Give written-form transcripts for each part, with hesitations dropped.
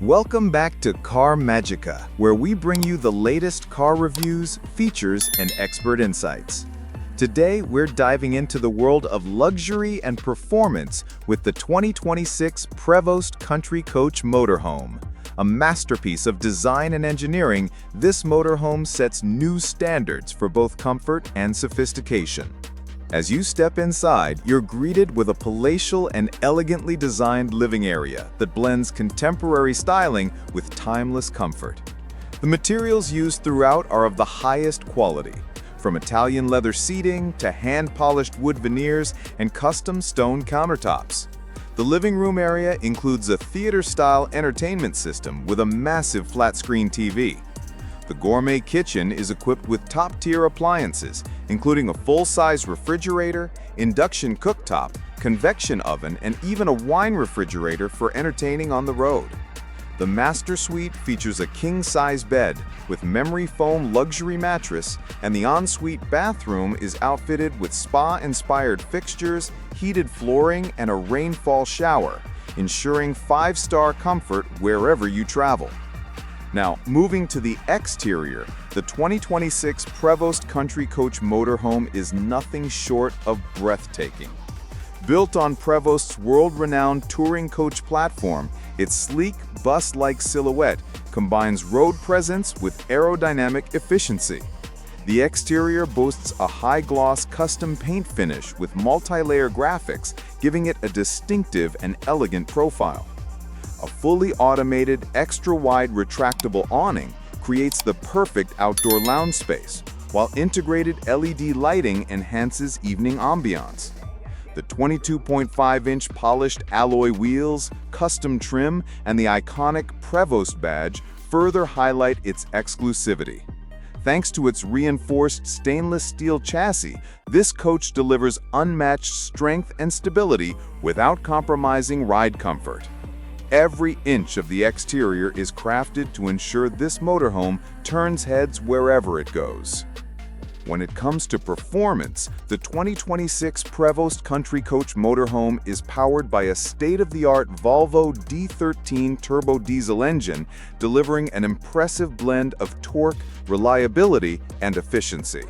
Welcome back to Car Magica, where we bring you the latest car reviews, features, and expert insights. Today, we're diving into the world of luxury and performance with the 2026 Prevost Country Coach Motorhome. A masterpiece of design and engineering, this motorhome sets new standards for both comfort and sophistication. As you step inside, you're greeted with a palatial and elegantly designed living area that blends contemporary styling with timeless comfort. The materials used throughout are of the highest quality, from Italian leather seating to hand-polished wood veneers and custom stone countertops. The living room area includes a theater-style entertainment system with a massive flat-screen TV. The gourmet kitchen is equipped with top-tier appliances, including a full-size refrigerator, induction cooktop, convection oven, and even a wine refrigerator for entertaining on the road. The master suite features a king-size bed with memory foam luxury mattress, and the ensuite bathroom is outfitted with spa-inspired fixtures, heated flooring, and a rainfall shower, ensuring 5-star comfort wherever you travel. Now, moving to the exterior, the 2026 Prevost Country Coach Motorhome is nothing short of breathtaking. Built on Prevost's world-renowned touring coach platform, its sleek, bus-like silhouette combines road presence with aerodynamic efficiency. The exterior boasts a high-gloss custom paint finish with multi-layer graphics, giving it a distinctive and elegant profile. A fully automated, extra-wide retractable awning creates the perfect outdoor lounge space, while integrated LED lighting enhances evening ambiance. The 22.5-inch polished alloy wheels, custom trim, and the iconic Prevost badge further highlight its exclusivity. Thanks to its reinforced stainless steel chassis, this coach delivers unmatched strength and stability without compromising ride comfort. Every inch of the exterior is crafted to ensure this motorhome turns heads wherever it goes. When it comes to performance, the 2026 Prevost Country Coach Motorhome is powered by a state-of-the-art Volvo D13 turbo diesel engine, delivering an impressive blend of torque, reliability, and efficiency.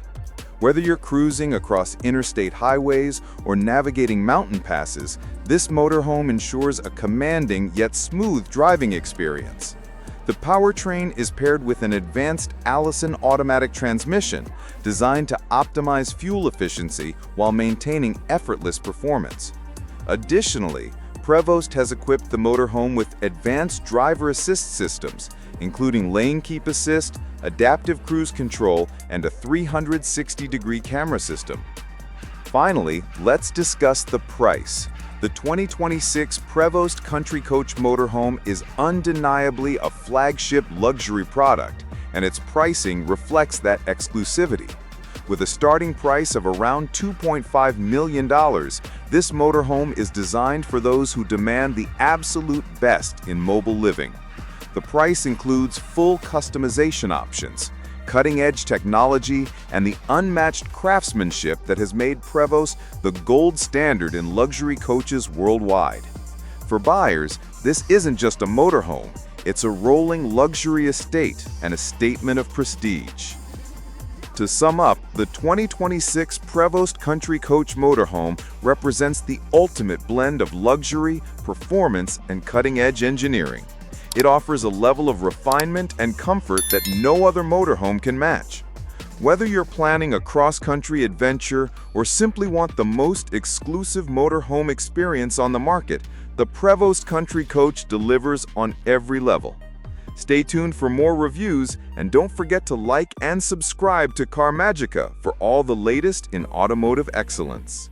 Whether you're cruising across interstate highways or navigating mountain passes, this motorhome ensures a commanding yet smooth driving experience. The powertrain is paired with an advanced Allison automatic transmission designed to optimize fuel efficiency while maintaining effortless performance. Additionally, Prevost has equipped the motorhome with advanced driver assist systems, including lane keep assist, adaptive cruise control, and a 360-degree camera system. Finally, let's discuss the price. The 2026 Prevost Country Coach Motorhome is undeniably a flagship luxury product, and its pricing reflects that exclusivity. With a starting price of around $2.5 million, this motorhome is designed for those who demand the absolute best in mobile living. The price includes full customization options, cutting-edge technology, and the unmatched craftsmanship that has made Prevost the gold standard in luxury coaches worldwide. For buyers, this isn't just a motorhome, it's a rolling luxury estate and a statement of prestige. To sum up, the 2026 Prevost Country Coach Motorhome represents the ultimate blend of luxury, performance, and cutting-edge engineering. It offers a level of refinement and comfort that no other motorhome can match. Whether you're planning a cross-country adventure or simply want the most exclusive motorhome experience on the market, the Prevost Country Coach delivers on every level. Stay tuned for more reviews, and don't forget to like and subscribe to Car Magica for all the latest in automotive excellence.